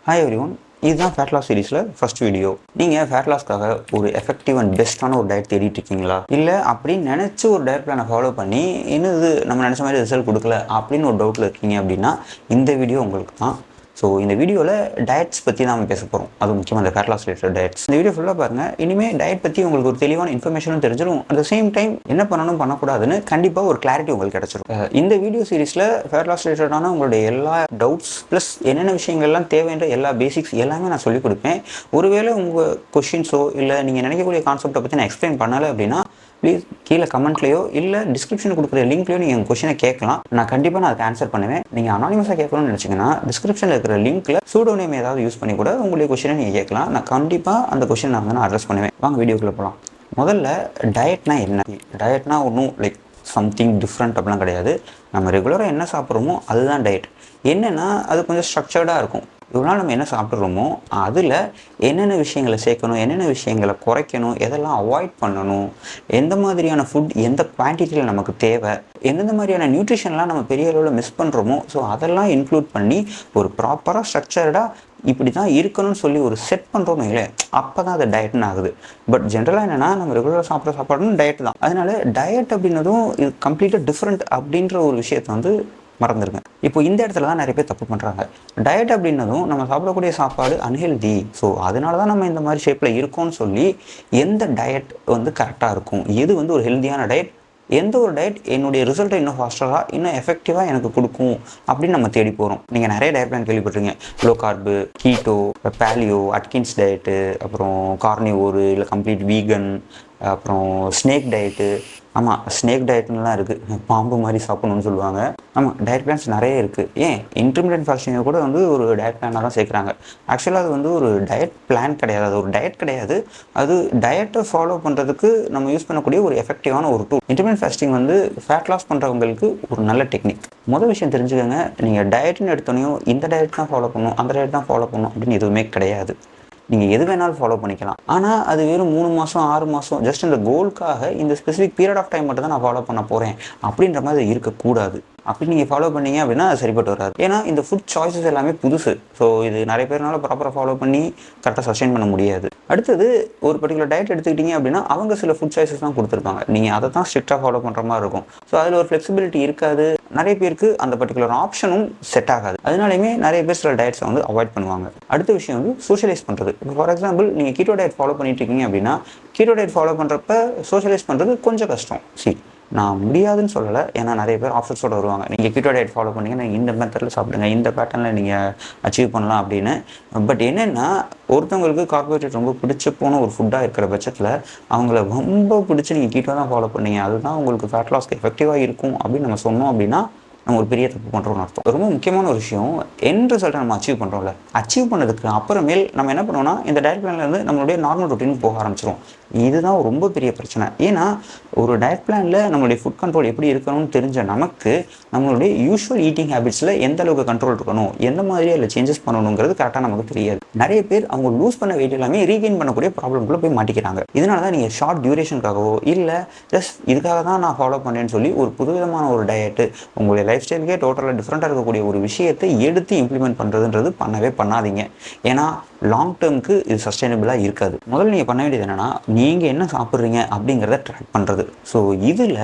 Hi everyone, இதுதான் fat loss சீரிஸில் first video. நீங்கள் ஃபேட் லாஸ்க்காக ஒரு எஃபெக்டிவ் அண்ட் பெஸ்ட்டான ஒரு டயட் தேடிட்டு இருக்கீங்களா, இல்லை அப்படின்னு நினச்சி ஒரு டயட் பிளானை ஃபாலோ பண்ணி இன்னும் இது நம்ம நினச்ச மாதிரி ரிசல்ட் கொடுக்கல அப்படின்னு ஒரு டவுட்டில் இருக்கீங்க அப்படின்னா இந்த வீடியோ உங்களுக்கு தான். ஸோ இந்த வீடியோவில் டயட்ஸ் பற்றி தான் நம்ம பேச போகிறோம். அது முக்கியமாக இந்த ஃபேட் லாஸ் ரிலேட்டட் டயட்ஸ். இந்த வீடியோ ஃபுல்லாக பாருங்கள். இனிமேல் டயட் பற்றி உங்களுக்கு ஒரு தெளிவான இன்ஃபர்மேஷனும் தெரிஞ்சிடும். அட் த சேம் டைம் என்ன பண்ணணும் பண்ணக்கூடாதுன்னு கண்டிப்பாக ஒரு கிளாரிட்டி உங்களுக்கு கிடச்சிரும். இந்த வீடியோ சீரிஸில் ஃபேட் லாஸ் ரிலேட்டடான உங்களுடைய எல்லா டவுட்ஸ் ப்ளஸ் என்னென்ன விஷயங்கள்லாம் தேவைன்ற எல்லா பேசிக்ஸ் எல்லாமே நான் சொல்லிக் கொடுப்பேன். ஒருவேளை உங்கள் கொஷின்ஸோ இல்லை நீங்கள் நினைக்கக்கூடிய கான்செப்டை பற்றி நான் எக்ஸ்பிளைன் பண்ணலை அப்படின்னா ப்ளீஸ் கீழே கமெண்ட்லையோ இல்லை டிஸ்கிரிப்ஷனில் கொடுக்குற லிங்க்லையோ நீங்கள் உங்கள் கொஷினை கேட்கலாம். நான் கண்டிப்பாக நான் அதுக்கு ஆன்சர் பண்ணுவேன். நீங்கள் அனானிமஸாக கேட்கணும்னு நினச்சிங்கன்னா டிஸ்கிரிப்ஷனில் இருக்கிற லிங்க்கில் சூடோநேம் ஏதாவது யூஸ் பண்ணி கூட உங்களுடைய கொஷினை நீங்கள் கேட்கலாம். நான் கண்டிப்பாக அந்த கொஷினை நான் அட்ரஸ் பண்ணுவேன். வாங்க வீடியோக்குள்ளே போகலாம். முதல்ல டயட்னா என்ன? டயட்னா ஒன்றும் லைக் சம்திங் டிஃப்ரெண்ட் அப்படிலாம் கிடையாது. நம்ம ரெகுலராக என்ன சாப்பிட்றோமோ அதுதான் டயட். என்னென்னா அது கொஞ்சம் ஸ்ட்ரக்சர்டாக இருக்கும். இவ்வளோ நம்ம என்ன சாப்பிட்றோமோ அதில் என்னென்ன விஷயங்களை சேர்க்கணும், என்னென்ன விஷயங்களை குறைக்கணும், எதெல்லாம் அவாய்ட் பண்ணணும், எந்த மாதிரியான ஃபுட் எந்த குவான்டிட்டியில் நமக்கு தேவை, எந்தெந்த மாதிரியான நியூட்ரிஷன்லாம் நம்ம பெரிய அளவில் மிஸ் பண்ணுறோமோ ஸோ அதெல்லாம் இன்க்ளூட் பண்ணி ஒரு ப்ராப்பராக ஸ்ட்ரக்சர்டாக இப்படி தான் இருக்கணும்னு சொல்லி ஒரு செட் பண்ணுறோன்னு இல்லை, அப்போ தான் அது டயட்னு ஆகுது. பட் ஜென்ரலாக என்னென்னா நம்ம ரெகுலராக சாப்பிட்ற சாப்பாடுன்னு டயட் தான். அதனால டயட் அப்படின்னதும் இது கம்ப்ளீட்டாக டிஃப்ரெண்ட் அப்படின்ற ஒரு விஷயத்தை மறந்துருங்க. இப்போ இந்த இடத்துல தான் நிறைய பேர் தப்பு பண்ணுறாங்க. டயட் அப்படின்னதும் நம்ம சாப்பிடக்கூடிய சாப்பாடு அன்ஹெல்தி, ஸோ அதனால தான் நம்ம இந்த மாதிரி ஷேப்பில் இருக்கோம்னு சொல்லி எந்த டயட் கரெக்டாக இருக்கும், எது ஒரு ஹெல்த்தியான டயட், எந்த ஒரு டயட் என்னுடைய ரிசல்ட்டை இன்னும் ஃபாஸ்டராக இன்னும் எஃபெக்டிவாக எனக்கு கொடுக்கும் அப்படின்னு நம்ம தேடி போகிறோம். நீங்கள் நிறைய டயட் பிளான் கேள்விப்பட்டிருக்கீங்க. Low carb, keto, paleo, Atkins diet, அப்புறம் கார்னிவோரு இல்லை கம்ப்ளீட் வீகன், அப்புறம் ஸ்னேக் டயட்டு. ஆமாம், ஸ்னேக் டயட்னுலாம் இருக்குது. பாம்பு மாதிரி சாப்பிடணும்னு சொல்லுவாங்க. ஆமாம், டயட் பிளான்ஸ் நிறைய இருக்குது. ஏன் இன்டர்மீடியட் ஃபாஸ்டிங்கை கூட ஒரு டயட் பிளானாக தான் சேர்க்குறாங்க. ஆக்சுவலாக அது ஒரு டயட் பிளான் கிடையாது, அது ஒரு டயட் கிடையாது. அது டயட்டை ஃபாலோ பண்ணுறதுக்கு நம்ம யூஸ் பண்ணக்கூடிய ஒரு எஃபெக்டிவான ஒரு tool. Intermediate fasting fat loss பண்ணுறவங்களுக்கு ஒரு நல்ல டெக்னிக். முதல் விஷயம் தெரிஞ்சுக்கோங்க, நீங்கள் டயட்னு எடுத்தோனையும் இந்த டயட் தான் ஃபாலோ பண்ணணும், அந்த டயட் தான் ஃபாலோ பண்ணணும் அப்படின்னு எதுவுமே கிடையாது. நீங்கள் எது வேணாலும் ஃபாலோ பண்ணிக்கலாம். ஆனால் அது வெறும் 3 மாதம் 6 மாதம் ஜஸ்ட் இந்த கோலுக்காக இந்த ஸ்பெசிஃபிக் பீரியட் ஆஃப் டைம் மட்டும் தான் நான் ஃபாலோ பண்ண போகிறேன் அப்படின்ற மாதிரி இருக்கக்கூடாது. அப்படி நீங்கள் ஃபாலோ பண்ணீங்க அப்படின்னா அது சரிப்பட்டு வராது. ஏன்னா இந்த ஃபுட் சாய்ஸஸ் எல்லாமே புதுசு. ஸோ இது நிறைய பேர்னால ப்ராப்பராக ஃபாலோ பண்ணி கரெக்டாக சஸ்டெயின் பண்ண முடியாது. அடுத்தது ஒரு பர்டிகுலர் டயட் எடுத்துக்கிட்டீங்க அப்படின்னா அவங்க சில ஃபுட் சாய்ஸஸ் தான் கொடுத்துருப்பாங்க. நீங்கள் அதை தான் ஸ்ட்ரிக்டாக ஃபாலோ பண்ணுற மாதிரி இருக்கும். ஸோ அதில் ஒரு ஃப்ளெக்சிபிலிட்டி இருக்காது. நிறைய பேருக்கு அந்த பர்டிகுலர் ஆப்ஷனும் செட் ஆகாது. அதனாலையுமே நிறைய பேர் சில டயட்ஸை அவாய்ட் பண்ணுவாங்க. அடுத்த விஷயம் சோஷியலைஸ் பண்ணுறது. இப்போ ஃபார் எக்ஸாம்பிள் நீங்கள் கீட்டோ டயட் ஃபாலோ பண்ணிட்டு இருக்கீங்க அப்படின்னா கீட்டோ டயட் ஃபாலோ பண்ணுறப்ப சோஷியலைஸ் பண்ணுறது கொஞ்சம் கஷ்டம். நான் முடியாதுன்னு சொல்லலை, ஏன்னா நிறைய பேர் ஆஃபர்ஸோடு வருவாங்க. நீங்கள் கீட்டோ டயட் ஃபாலோ பண்ணிங்கன்னா இந்த மெத்தடில் சாப்பிடுங்க, இந்த பேட்டர்னில் நீங்கள் அச்சீவ் பண்ணலாம் அப்படின்னு. பட் என்னென்னா ஒருத்தவங்களுக்கு கார்போஹைட்ரேட் ரொம்ப பிடிச்ச போன ஒரு ஃபுட்டாக இருக்கிற பட்சத்தில் அவங்கள ரொம்ப பிடிச்சி நீங்கள் கீட்டோ தான் ஃபாலோ பண்ணீங்க, அதுதான் உங்களுக்கு ஃபேட் லாஸ்க்கு எஃபெக்டிவாக இருக்கும் அப்படின்னு நம்ம சொன்னோம் அப்படின்னா நம்ம ஒரு பெரிய தப்பு பண்ணுறோம்னு அர்த்தம். ரொம்ப முக்கியமான ஒரு விஷயம், எண்ட் ரிசல்ட்டை நம்ம அச்சீவ் பண்ணுறோம்ல, அச்சீவ் பண்ணதுக்கு அப்புறமேல் நம்ம என்ன பண்ணுவோம்னா இந்த டயட் பிளான்லேருந்து நம்மளுடைய நார்மல் ரொட்டீனுக்கு போக ஆரம்பிச்சிடும். இதுதான் ரொம்ப பெரிய பிரச்சனை. ஏன்னா ஒரு டயட் பிளானில் நம்மளுடைய ஃபுட் கண்ட்ரோல் எப்படி இருக்கணும்னு தெரிஞ்ச நமக்கு நம்மளுடைய யூஷுவல் ஈட்டிங் ஹேபிட்ஸில் எந்த அளவுக்கு கண்ட்ரோல் இருக்கணும், எந்த மாதிரி அதில் சேஞ்சஸ் பண்ணணுங்கிறது கரெக்டாக நமக்கு தெரியாது. நிறைய பேர் அவங்க லூஸ் பண்ண வெயிட் எல்லாமே ரீகெயின் பண்ணக்கூடிய ப்ராப்ளம்குள்ளே போய் மாட்டிக்கிறாங்க. இதனால தான் நீங்கள் ஷார்ட் டியூரேஷனுக்காகவோ இல்லை ஜஸ்ட் இதுக்காக தான் நான் ஃபாலோ பண்ணேன்னு சொல்லி ஒரு புதுவிதமான ஒரு டயட்டு உங்களுடைய லைஃப் ஸ்டைலுக்கே டோட்டலாக டிஃப்ரெண்ட்டாக இருக்கக்கூடிய ஒரு விஷயத்தை எடுத்து இம்ப்ளிமெண்ட் பண்ணுறதுன்றது பண்ணவே பண்ணாதீங்க. ஏன்னா லாங் டேர்முக்கு இது சஸ்டைனபிளாக இருக்காது. முதல்ல நீங்கள் பண்ண வேண்டியது என்னென்னா நீங்கள் என்ன சாப்பிட்றீங்க அப்படிங்கிறத ட்ராக் பண்ணுறது. ஸோ இதில்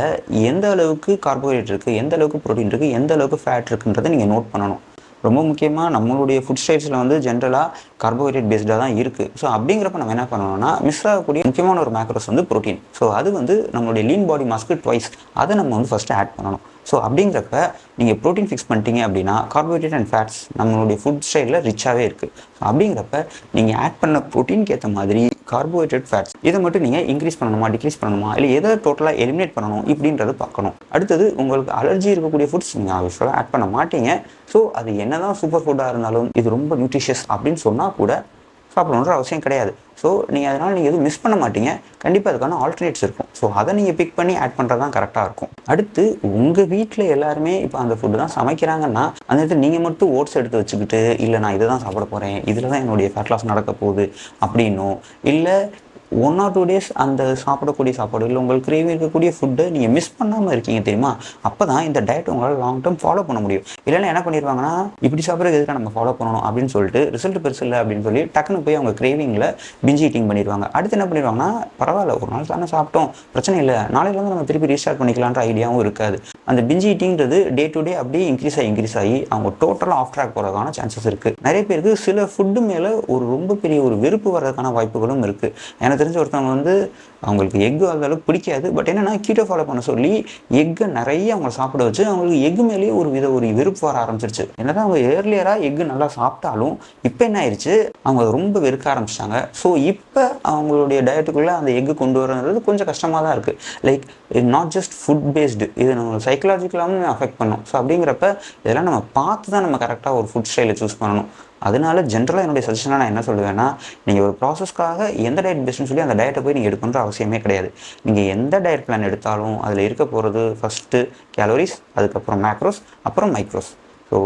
எந்த அளவுக்கு கார்போஹைட்ரேட் இருக்குது, எந்த அளவுக்கு ப்ரோட்டீன் இருக்குது, எந்த அளவுக்கு ஃபேட் இருக்குன்றதை நீங்கள் நோட் பண்ணணும். ரொம்ப முக்கியமாக நம்மளுடைய ஃபுட் ஸ்டைல்ஸில் ஜென்ரலாக கார்போஹைட்ரேட் பேஸ்டாக தான் இருக்குது. ஸோ அப்படிங்கிறப்ப நம்ம என்ன பண்ணணும்னா மிஸ் ஆகக்கூடிய முக்கியமான ஒரு மேக்ரோஸ் ப்ரோட்டீன். ஸோ அது நம்மளுடைய லீன் பாடி மாஸ்க்கு ட்வைஸ் அதை நம்ம ஃபஸ்ட்டு ஆட் பண்ணணும். ஸோ அப்படிங்கிறப்ப நீங்கள் ப்ரோட்டீன் ஃபிக்ஸ் பண்ணிட்டீங்க அப்படின்னா கார்போஹைட்ரேட் அண்ட் ஃபேட்ஸ் நம்மளுடைய ஃபுட் ஸ்டைலில் ரிச்சாகவே இருக்குது. ஸோ அப்படிங்கிறப்ப நீங்கள் ஆட் பண்ண ப்ரோட்டீனுக்கு ஏற்ற மாதிரி கார்போஹைட்ரேட் ஃபேட்ஸ் இதை மட்டும் நீங்கள் இன்க்ரீஸ் பண்ணணுமா டிக்ரீஸ் பண்ணணுமா இல்லை எதை டோட்டலாக எலிமினேட் பண்ணணும் இப்படின்றது பார்க்கணும். அடுத்தது உங்களுக்கு அலர்ஜி இருக்கக்கூடிய ஃபுட்ஸ் நீங்கள் யூஸ்வலாக ஆட் பண்ண மாட்டீங்க. ஸோ அது என்ன தான் சூப்பர் ஃபுட்டாக இருந்தாலும் இது ரொம்ப நியூட்ரிஷியஸ் அப்படின்னு சொன்னால் கூட சாப்பிடணுன்ற அவசியம் கிடையாது. ஸோ நீங்கள் அதனால் நீங்கள் எதுவும் மிஸ் பண்ண மாட்டீங்க. கண்டிப்பாக அதுக்கான ஆல்டர்னேட்ஸ் இருக்கும். ஸோ அதை நீங்கள் பிக் பண்ணி ஆட் பண்ணுறது தான் கரெக்டாக இருக்கும். அடுத்து உங்கள் வீட்டில் எல்லாருமே இப்போ அந்த ஃபுட்டு தான் சமைக்கிறாங்கன்னா அந்த இடத்துல நீங்கள் மட்டும் ஓட்ஸ் எடுத்து வச்சுக்கிட்டு இல்லை நான் இதை தான் சாப்பிட போகிறேன், இதில் தான் என்னுடைய ஃபேட் லாஸ் நடக்க போகுது அப்படின்னும் இல்லை 1 or 2 டேஸ் அந்த சாப்பிடக்கூடிய சாப்பாடு இல்லை உங்களுக்கு கிரேவி இருக்கக்கூடிய ஃபுட்டை நீங்கள் மிஸ் பண்ணாமல் இருக்கீங்க தெரியுமா, அப்போ தான் இந்த டயட் உங்களால் லாங் டேர்ம் ஃபாலோ பண்ண முடியும். இல்லைன்னா என்ன பண்ணிடுவாங்கன்னா, இப்படி சாப்பிட்றது எதுக்கு நம்ம ஃபாலோ பண்ணணும் அப்படின்னு சொல்லிட்டு ரிசல்ட் பெருசு இல்லை அப்படின்னு சொல்லி டக்குன்னு போய் அவங்க கிரேவிங்கில் பிஞ்ச் ஈட்டிங் பண்ணிடுவாங்க. அடுத்து என்ன பண்ணிடுவாங்கன்னா, பரவாயில்ல ஒரு நாள் தானே சாப்பிட்டோம், பிரச்சனை இல்லை, நாளையிலேருந்து நம்ம திருப்பி ரீஸ்டார்ட் பண்ணிக்கலான்ற ஐடியாவும் இருக்காது. அந்த பிஞ்ச் ஈட்டிங்கிறது டே டு டே அப்படியே இன்க்ரீஸ் ஆகி அவங்க டோட்டலாக ஆஃப் ட்ராக் போகிறதுக்கான சான்சஸ் இருக்குது. நிறைய பேருக்கு சில ஃபுட்டு மேலே ஒரு ரொம்ப பெரிய ஒரு வெறுப்பு வர்றதுக்கான வாய்ப்புகளும் இருக்குது. எனக்கு தெரிஞ்ச ஒருத்தவங்க வந்து அவங்களுக்கு எக்கு அந்த அளவுக்கு பிடிக்காது, பட் என்னென்னா கீட்டோ ஃபாலோ பண்ண சொல்லி எக்கை நிறைய அவங்க சாப்பிட வச்சு அவங்களுக்கு எக்கு மேலேயே ஒரு வெறுப்பு வர ஆரம்பிச்சிருச்சு. என்னதான் அவங்க ஏர்லியராக எக்கு நல்லா சாப்பிட்டாலும் இப்போ என்ன ஆயிடுச்சு, அவங்க ரொம்ப வெறுக்க ஆரம்பிச்சிட்டாங்க. ஸோ இப்போ அவங்களுடைய டயட்டுக்குள்ளே அந்த எக்கு கொண்டு வரது கொஞ்சம் கஷ்டமாக தான் இருக்குது. Like not just food based, இது நம்ம சைக்கலாஜிக்கலாகவும் அஃபெக்ட் பண்ணும். ஸோ அப்படிங்கிறப்ப இதெல்லாம் நம்ம பார்த்து தான் நம்ம கரெக்டாக ஒரு ஃபுட் ஸ்டைலை சூஸ் பண்ணணும். அதனால ஜென்ரலாக என்னுடைய சஜஷனாக நான் என்ன சொல்லுவேன்னா, நீங்கள் ஒரு ப்ராசஸ்க்காக எந்த டயட் பெஸ்ட்னு சொல்லி அந்த டயட்டை போய் நீங்கள் எடுக்கணுன்ற அவசியமே கிடையாது. நீங்கள் எந்த டயட் பிளான் எடுத்தாலும் அதில் இருக்க போகிறது ஃபஸ்ட்டு கேலோரிஸ், அதுக்கப்புறம் மேக்ரோஸ், அப்புறம் மைக்ரோஸ். ஸோ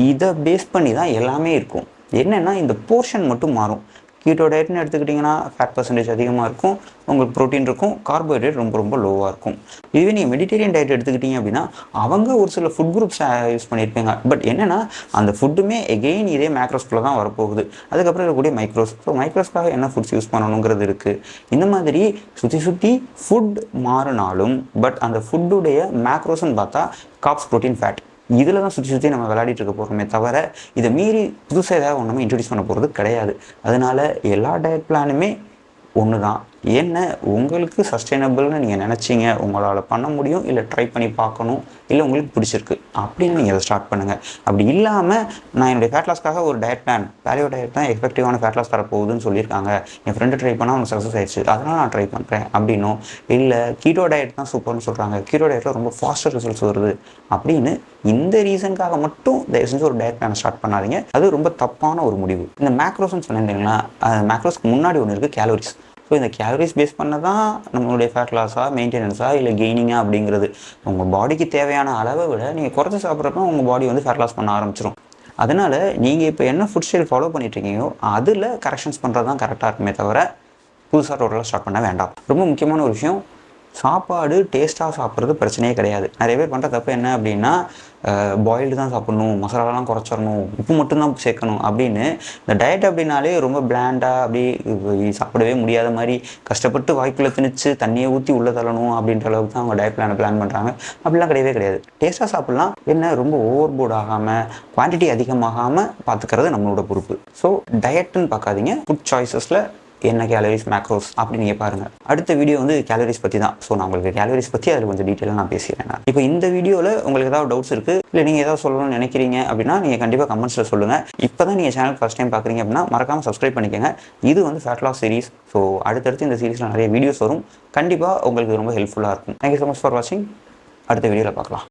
இதை பேஸ் பண்ணி தான் எல்லாமே இருக்கும். என்னென்னா இந்த போர்ஷன் மட்டும் மாறும். கீட்டோ டயட்னு எடுத்துக்கிட்டிங்கன்னா ஃபேட் பர்சன்டேஜ் அதிகமாக இருக்கும், உங்களுக்கு ப்ரோட்டீன் இருக்கும், கார்போஹைட்ரேட் ரொம்ப லோவாக இருக்கும். இதுவே நீங்கள் மெடிடேரியன் டயட் எடுத்துக்கிட்டிங்க அப்படின்னா அவங்க ஒரு சில ஃபுட் குரூப்ஸ் யூஸ் பண்ணியிருப்பாங்க. பட் என்னென்னா அந்த ஃபுட்டுமே எகெயின் இதே மேக்ரோஸ்குள்ளே தான் வரப்போகுது. அதுக்கப்புறம் இருக்கக்கூடிய மைக்ரோஸ். ஸோ மைக்ரோஸ்க்காக என்ன ஃபுட்ஸ் யூஸ் பண்ணணுங்கிறது இருக்குது. இந்த மாதிரி சுற்றி ஃபுட் மாறினாலும் பட் அந்த ஃபுட்டுடைய மேக்ரோஸ்ன்னு பார்த்தா கார்ப்ஸ், ப்ரோட்டீன், ஃபேட் இதில் தான் சுற்றி நம்ம விளையாடிட்டு இருக்க போகிறோமே தவிர இதை மீறி புதுசாக ஏதாவது ஒன்றுமே இன்ட்ரடியூஸ் பண்ண போகிறது கிடையாது. அதனால் எல்லா டயட் பிளானுமே ஒன்று தான். என்ன உங்களுக்கு சஸ்டைனபிள்னு நீங்கள் நினச்சிங்க, உங்களால் பண்ண முடியும், இல்லை ட்ரை பண்ணி பார்க்கணும், இல்லை உங்களுக்கு பிடிச்சிருக்கு அப்படின்னு நீங்கள் அதை ஸ்டார்ட் பண்ணுங்கள். அப்படி இல்லாமல் நான் என்னுடைய ஃபேட் லாஸ்க்காக ஒரு டயட் பிளான், பேலியோ டயட் தான் எஃபெக்டிவான ஃபேட் லாஸ் தரப்போகுதுன்னு சொல்லியிருக்காங்க, என் ஃப்ரெண்டு ட்ரை பண்ணால் அவனுக்கு சக்ஸஸ் ஆயிடுச்சு அதனால் நான் ட்ரை பண்ணுறேன் அப்படின்னும், இல்லை கீட்டோ டயட் தான் சூப்பர்னு சொல்கிறாங்க, கீட்டோ டயட்டில் ரொம்ப ஃபாஸ்டர் ரிசல்ட்ஸ் வருது அப்படின்னு இந்த ரீசனுக்காக மட்டும் தயவு செஞ்சு ஒரு டயட் பிளானை ஸ்டார்ட் பண்ணாதீங்க. அது ரொம்ப தப்பான ஒரு முடிவு. இந்த மேக்ரோஸ்ன்னு சொன்னீங்கன்னா மேக்ரோஸ்க்கு முன்னாடி ஒன்று இருக்குது கேலோரிஸ். ஸோ இந்த கேலரிஸ் பேஸ் பண்ண தான் நம்மளுடைய ஃபேட் லாஸாக, மெயின்டெனன்ஸாக, இல்லை கெய்னிங்காக அப்படிங்கிறது. உங்கள் பாடிக்கு தேவையான அளவை விட நீங்கள் குறைச்சி சாப்பிட்றப்ப உங்கள் பாடி வந்து ஃபேட் லாஸ் பண்ண ஆரம்பிச்சிடும். அதனால் நீங்கள் இப்போ என்ன ஃபுட் ஸ்டைல் ஃபாலோ பண்ணிட்டுருக்கீங்களோ அதில் கரெக்ஷன்ஸ் பண்ணுறது தான் கரெக்டாக இருக்குமே தவிர புதுசாக டோட்டலாக ஸ்டார்ட் பண்ண வேண்டாம். ரொம்ப முக்கியமான ஒரு விஷயம், சாப்பாடு டேஸ்ட்டாக சாப்பிட்றது பிரச்சனையே கிடையாது. நிறைய பேர் பண்ணுற தப்பு என்ன அப்படின்னா, பாயில்டு தான் சாப்பிட்ணும், மசாலாலாம் குறைச்சிடணும், உப்பு மட்டும்தான் சேர்க்கணும் அப்படின்னு. இந்த டயட் அப்படின்னாலே ரொம்ப பிளாண்டாக அப்படி சாப்பிடவே முடியாத மாதிரி கஷ்டப்பட்டு வாய்க்குள்ளே திணிச்சு தண்ணியை ஊற்றி உள்ளே தள்ளணும் அப்படின்ற அளவுக்கு தான் அவங்க டயட் பிளான் பண்ணுறாங்க. அப்படிலாம் கிடையவே கிடையாது. டேஸ்ட்டாக சாப்பிட்லாம், என்ன ரொம்ப ஓவர் போர்ட் ஆகாமல், குவான்டிட்டி அதிகமாகாமல் பார்த்துக்கிறது நம்மளோட பொறுப்பு. ஸோ டயட்டுன்னு பார்க்காதீங்க, ஃபுட் சாய்ஸஸில் என்ன கேலரிஸ், மேக்ரோஸ் அப்படி நீங்கள் பாருங்கள். அடுத்த வீடியோ வந்து கேலரிஸ் பற்றி தான். ஸோ நான் உங்களுக்கு கேலரிஸ் பற்றி அதில் கொஞ்சம் டீட்டெயிலாக நான் பேசிடுறேன். இப்போ இந்த வீடியோவில் உங்களுக்கு ஏதாவது டவுட்ஸ் இருக்குது, இல்லை நீங்கள் ஏதாவது சொல்லணும்னு நினைக்கிறீங்க அப்படின்னா நீங்கள் கண்டிப்பாக கமெண்ட்ஸில் சொல்லுங்கள். இப்போ தான் நீங்கள் சேனல் ஃபஸ்ட் டைம் பார்க்குறீங்க அப்படின்னா மறக்காமல் சப்ஸ்கிரைப் பண்ணிக்கோங்க. இது வந்து ஃபேட் லாஸ் சீரிஸ். ஸோ அடுத்தடுத்து இந்த சீரிஸில் நிறைய வீடியோஸ் வரும். கண்டிப்பாக உங்களுக்கு ரொம்ப ஹெல்ப்ஃபுல்லாக இருக்கும். தேங்க்யூ ஸோ மச் ஃபார் வாட்சிங். அடுத்த வீடியோவில் பார்க்கலாம்.